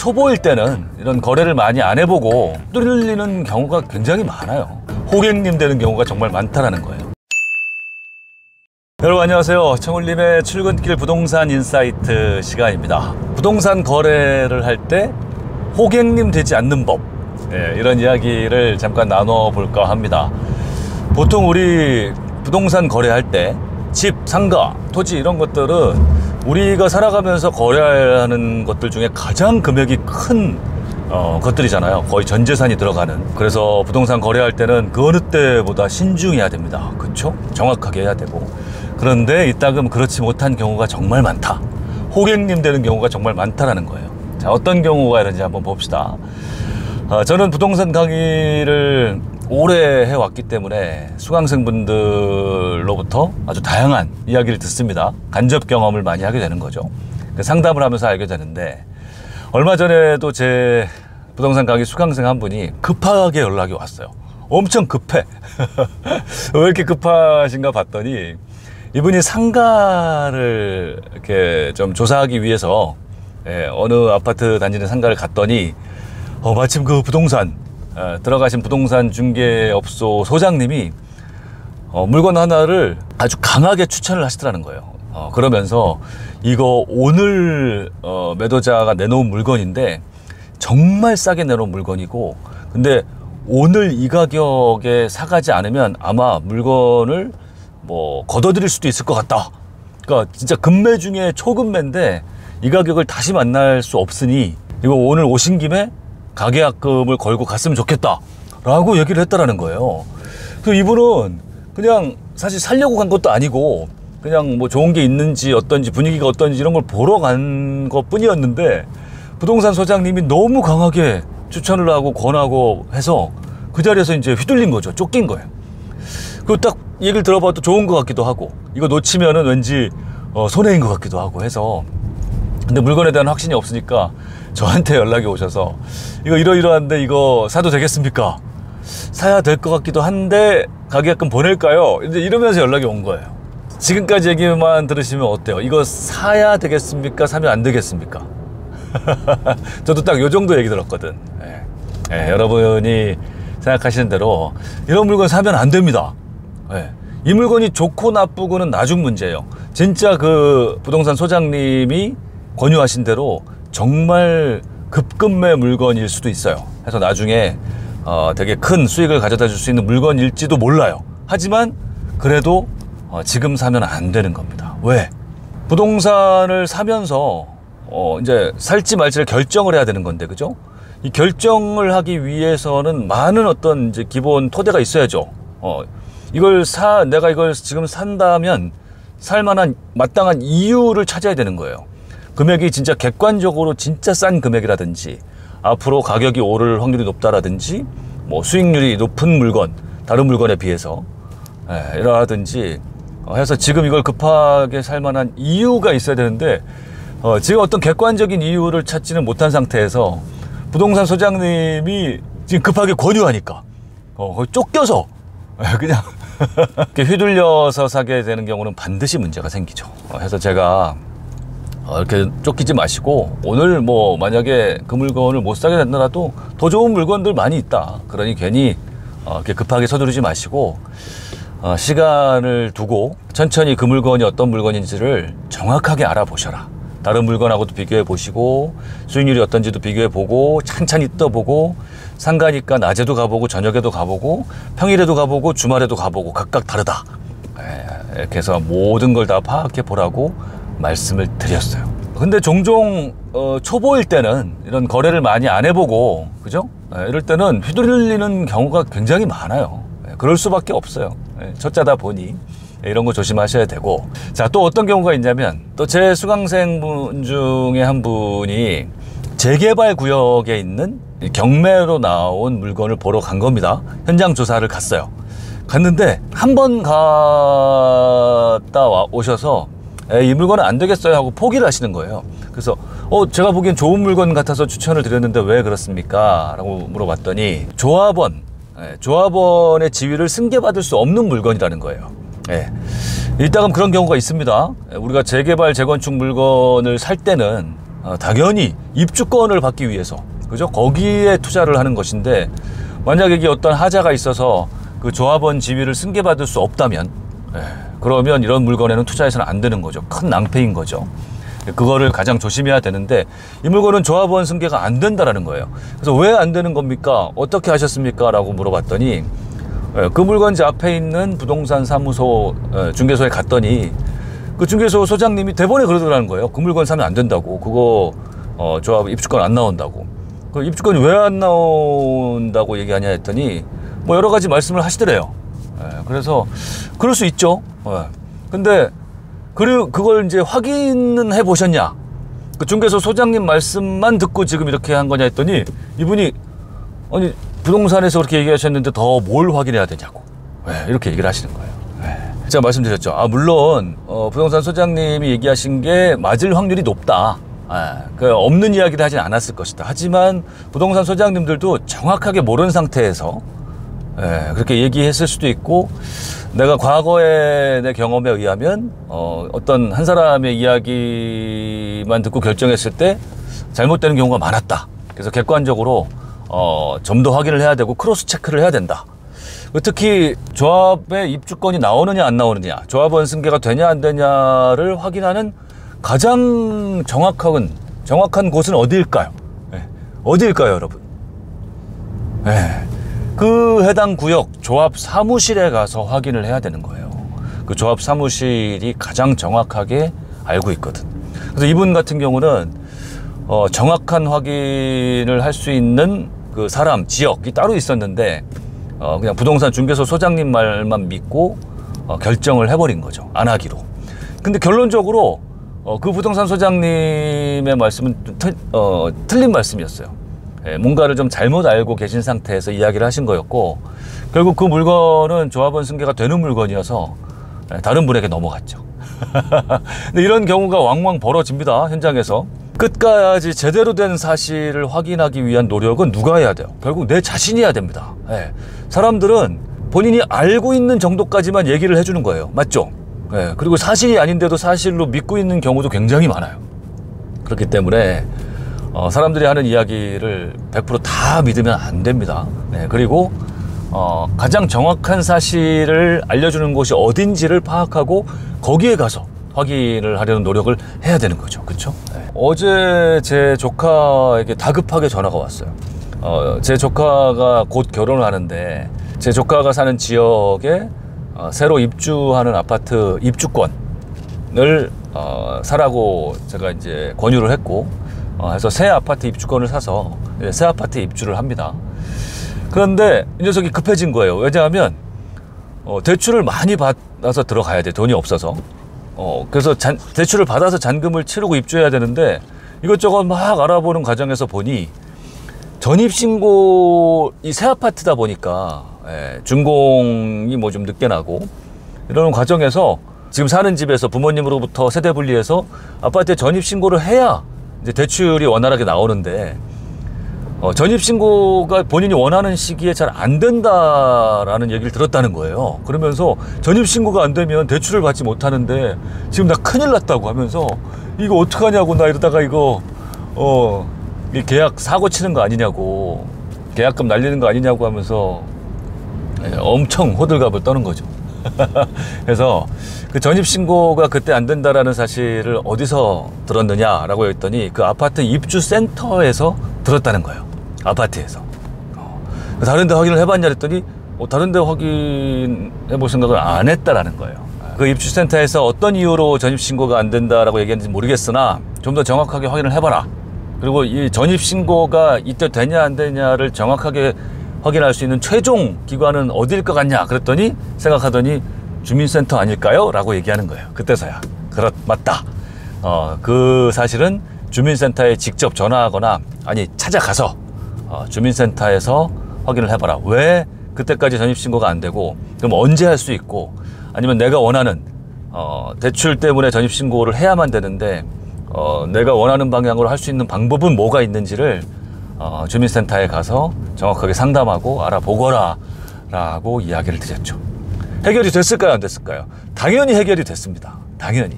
초보일 때는 이런 거래를 많이 안 해보고 뚫리는 경우가 굉장히 많아요. 호객님 되는 경우가 정말 많다라는 거예요. 여러분 안녕하세요. 청울님의 출근길 부동산 인사이트 시간입니다. 부동산 거래를 할 때 호객님 되지 않는 법, 이런 이야기를 잠깐 나눠볼까 합니다. 보통 우리 부동산 거래할 때 집, 상가, 토지 이런 것들은 우리가 살아가면서 거래하는 것들 중에 가장 금액이 큰 것들이잖아요. 거의 전 재산이 들어가는. 그래서 부동산 거래할 때는 그 어느 때보다 신중해야 됩니다. 그렇죠? 정확하게 해야 되고. 그런데 이따금 그렇지 못한 경우가 정말 많다. 호객님 되는 경우가 정말 많다라는 거예요. 자, 어떤 경우가 이런지 한번 봅시다. 저는 부동산 강의를 오래 해왔기 때문에 수강생분들로부터 아주 다양한 이야기를 듣습니다. 간접 경험을 많이 하게 되는 거죠. 상담을 하면서 알게 되는데, 얼마 전에도 제 부동산 강의 수강생 한 분이 급하게 연락이 왔어요. 엄청 급해. 왜 이렇게 급하신가 봤더니 이분이 상가를 이렇게 좀 조사하기 위해서 어느 아파트 단지 내 상가를 갔더니 마침 그 부동산 들어가신 부동산 중개업소 소장님이 물건 하나를 아주 강하게 추천을 하시더라는 거예요. 그러면서 이거 오늘 매도자가 내놓은 물건인데 정말 싸게 내놓은 물건이고, 근데 오늘 이 가격에 사가지 않으면 아마 물건을 뭐 걷어들일 수도 있을 것 같다. 그러니까 진짜 금매 중에 초금매인데 이 가격을 다시 만날 수 없으니 이거 오늘 오신 김에 가계약금을 걸고 갔으면 좋겠다 라고 얘기를 했다라는 거예요. 그 이분은 그냥 사실 살려고 간 것도 아니고 그냥 뭐 좋은 게 있는지 어떤지 분위기가 어떤지 이런 걸 보러 간 것 뿐이었는데, 부동산 소장님이 너무 강하게 추천을 하고 권하고 해서 그 자리에서 이제 휘둘린 거죠. 쫓긴 거예요. 그리고 딱 얘기를 들어봐도 좋은 것 같기도 하고, 이거 놓치면은 왠지 손해인 것 같기도 하고 해서, 근데 물건에 대한 확신이 없으니까 저한테 연락이 오셔서 이거 이러이러한데 이거 사도 되겠습니까? 사야 될 것 같기도 한데 가계약금 보낼까요? 이제 이러면서 연락이 온 거예요. 지금까지 얘기만 들으시면 어때요? 이거 사야 되겠습니까? 사면 안 되겠습니까? 저도 딱 요 정도 얘기 들었거든. 여러분이 생각하시는 대로 이런 물건 사면 안 됩니다. 이 물건이 좋고 나쁘고는 나중 문제예요. 진짜 그 부동산 소장님이 권유하신 대로 정말 급금매 물건일 수도 있어요. 그래서 나중에 되게 큰 수익을 가져다 줄 수 있는 물건일지도 몰라요. 하지만 그래도 지금 사면 안 되는 겁니다. 왜? 부동산을 사면서 이제 살지 말지를 결정을 해야 되는 건데, 그죠? 이 결정을 하기 위해서는 많은 어떤 이제 기본 토대가 있어야죠. 내가 이걸 지금 산다면 살만한 마땅한 이유를 찾아야 되는 거예요. 금액이 진짜 객관적으로 진짜 싼 금액이라든지, 앞으로 가격이 오를 확률이 높다라든지, 뭐 수익률이 높은 물건, 다른 물건에 비해서 이러하든지 해서 지금 이걸 급하게 살 만한 이유가 있어야 되는데, 지금 어떤 객관적인 이유를 찾지는 못한 상태에서 부동산 소장님이 지금 급하게 권유하니까 거의 쫓겨서 그냥 이렇게 휘둘려서 사게 되는 경우는 반드시 문제가 생기죠. 그래서 제가 이렇게 쫓기지 마시고, 오늘 뭐 만약에 그 물건을 못 사게 된다라도 더 좋은 물건들 많이 있다. 그러니 괜히 이렇게 급하게 서두르지 마시고 시간을 두고 천천히 그 물건이 어떤 물건인지를 정확하게 알아보셔라. 다른 물건하고도 비교해 보시고 수익률이 어떤지도 비교해 보고 찬찬히 떠보고, 상가니까 낮에도 가보고 저녁에도 가보고 평일에도 가보고 주말에도 가보고 각각 다르다. 이렇게 해서 모든 걸 다 파악해 보라고 말씀을 드렸어요. 근데 종종 초보일 때는 이런 거래를 많이 안 해보고, 그죠? 이럴 때는 휘둘리는 경우가 굉장히 많아요. 그럴 수밖에 없어요. 첫자다 보니 이런 거 조심하셔야 되고. 자, 또 어떤 경우가 있냐면, 또 제 수강생분 중에 한 분이 재개발 구역에 있는 경매로 나온 물건을 보러 간 겁니다. 현장 조사를 갔어요. 갔는데 한 번 갔다 오셔서 이 물건은 안 되겠어요 하고 포기를 하시는 거예요. 그래서 제가 보기엔 좋은 물건 같아서 추천을 드렸는데 왜 그렇습니까? 라고 물어봤더니 조합원의 지위를 승계받을 수 없는 물건이라는 거예요. 일단은 그런 경우가 있습니다. 우리가 재개발, 재건축 물건을 살 때는 당연히 입주권을 받기 위해서, 그죠? 거기에 투자를 하는 것인데, 만약에 이게 어떤 하자가 있어서 그 조합원 지위를 승계받을 수 없다면, 그러면 이런 물건에는 투자해서는 안 되는 거죠. 큰 낭패인 거죠. 그거를 가장 조심해야 되는데, 이 물건은 조합원 승계가 안 된다라는 거예요. 그래서 왜 안 되는 겁니까? 어떻게 하셨습니까? 라고 물어봤더니, 그 물건지 앞에 있는 부동산 사무소 중개소에 갔더니 그 중개소 소장님이 대본에 그러더라는 거예요. 그 물건 사면 안 된다고. 그거 조합 입주권 안 나온다고. 그 입주권이 왜 안 나온다고 얘기하냐 했더니 뭐 여러 가지 말씀을 하시더래요. 그래서 그럴 수 있죠. 근데 그걸 이제 확인은 해 보셨냐? 그 중개소 소장님 말씀만 듣고 지금 이렇게 한 거냐 했더니 이분이 아니 부동산에서 그렇게 얘기하셨는데 더 뭘 확인해야 되냐고 이렇게 얘기를 하시는 거예요. 제가 말씀드렸죠. 물론 부동산 소장님이 얘기하신 게 맞을 확률이 높다. 없는 이야기를 하진 않았을 것이다. 하지만 부동산 소장님들도 정확하게 모르는 상태에서 그렇게 얘기했을 수도 있고, 내가 과거의 내 경험에 의하면 어떤 한 사람의 이야기만 듣고 결정했을 때 잘못되는 경우가 많았다. 그래서 객관적으로 좀 더 확인을 해야 되고 크로스 체크를 해야 된다. 특히 조합의 입주권이 나오느냐 안 나오느냐, 조합원 승계가 되냐 안 되냐를 확인하는 가장 정확한 곳은 어디일까요? 어디일까요, 여러분? 그 해당 구역 조합 사무실에 가서 확인을 해야 되는 거예요. 그 조합 사무실이 가장 정확하게 알고 있거든. 그래서 이분 같은 경우는 정확한 확인을 할 수 있는 그 사람, 지역이 따로 있었는데 그냥 부동산 중개소 소장님 말만 믿고 결정을 해버린 거죠. 안 하기로. 근데 결론적으로 그 부동산 소장님의 말씀은 틀린 말씀이었어요. 뭔가를 좀 잘못 알고 계신 상태에서 이야기를 하신 거였고, 결국 그 물건은 조합원 승계가 되는 물건이어서 다른 분에게 넘어갔죠. 근데 이런 경우가 왕왕 벌어집니다. 현장에서. 끝까지 제대로 된 사실을 확인하기 위한 노력은 누가 해야 돼요? 결국 내 자신이 해야 됩니다. 사람들은 본인이 알고 있는 정도까지만 얘기를 해주는 거예요. 맞죠? 그리고 사실이 아닌데도 사실로 믿고 있는 경우도 굉장히 많아요. 그렇기 때문에 사람들이 하는 이야기를 100%다 믿으면 안 됩니다. 그리고 가장 정확한 사실을 알려주는 곳이 어딘지를 파악하고 거기에 가서 확인을 하려는 노력을 해야 되는 거죠. 그렇죠? 어제 제 조카에게 다급하게 전화가 왔어요. 제 조카가 곧 결혼을 하는데 제 조카가 사는 지역에 새로 입주하는 아파트 입주권을 사라고 제가 이제 권유를 했고, 해서 새 아파트 입주권을 사서 새 아파트에 입주를 합니다. 그런데 이 녀석이 급해진 거예요. 왜냐하면 대출을 많이 받아서 들어가야 돼. 돈이 없어서. 그래서 대출을 받아서 잔금을 치르고 입주해야 되는데 이것저것 막 알아보는 과정에서 보니 전입신고, 이 새 아파트다 보니까 준공이 뭐 좀 늦게 나고 이러는 과정에서 지금 사는 집에서 부모님으로부터 세대 분리해서 아파트에 전입신고를 해야 이제 대출이 원활하게 나오는데, 전입신고가 본인이 원하는 시기에 잘 안 된다라는 얘기를 들었다는 거예요. 그러면서 전입신고가 안 되면 대출을 받지 못하는데 지금 나 큰일 났다고 하면서 이거 어떡하냐고, 나 이러다가 이거 이 계약 사고 치는 거 아니냐고, 계약금 날리는 거 아니냐고 하면서 엄청 호들갑을 떠는 거죠. 그래서 그 전입신고가 그때 안 된다라는 사실을 어디서 들었느냐라고 했더니 그 아파트 입주센터에서 들었다는 거예요. 아파트에서. 다른 데 확인을 해봤냐 했더니 다른 데 확인해 볼 생각을 안 했다라는 거예요. 그 입주센터에서 어떤 이유로 전입신고가 안 된다라고 얘기했는지 모르겠으나 좀 더 정확하게 확인을 해봐라. 그리고 이 전입신고가 이때 되냐 안 되냐를 정확하게 확인할 수 있는 최종 기관은 어디일 것 같냐 그랬더니 생각하더니 주민센터 아닐까요? 라고 얘기하는 거예요. 그때서야 맞다. 그 사실은 주민센터에 직접 전화하거나 아니 찾아가서 주민센터에서 확인을 해봐라. 왜 그때까지 전입신고가 안 되고, 그럼 언제 할 수 있고, 아니면 내가 원하는 대출 때문에 전입신고를 해야만 되는데 내가 원하는 방향으로 할 수 있는 방법은 뭐가 있는지를 주민센터에 가서 정확하게 상담하고 알아보거라 라고 이야기를 드렸죠. 해결이 됐을까요? 안 됐을까요? 당연히 해결이 됐습니다. 당연히.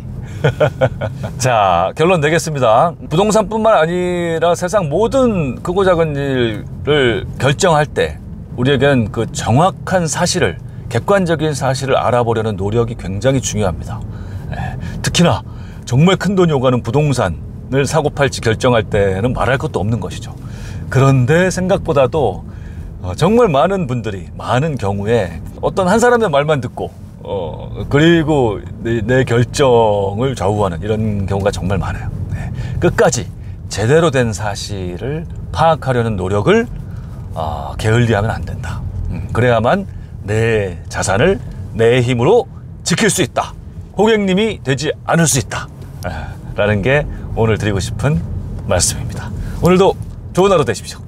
자, 결론 내겠습니다. 부동산뿐만 아니라 세상 모든 크고 작은 일을 결정할 때 우리에겐 그 정확한 사실을, 객관적인 사실을 알아보려는 노력이 굉장히 중요합니다. 특히나 정말 큰 돈이 오가는 부동산을 사고 팔지 결정할 때는 말할 것도 없는 것이죠. 그런데 생각보다도 정말 많은 분들이 많은 경우에 어떤 한 사람의 말만 듣고 그리고 내 결정을 좌우하는 이런 경우가 정말 많아요. 끝까지 제대로 된 사실을 파악하려는 노력을 게을리하면 안 된다. 그래야만 내 자산을 내 힘으로 지킬 수 있다. 호객님이 되지 않을 수 있다. 라는 게 오늘 드리고 싶은 말씀입니다. 오늘도 좋은 하루 되십시오.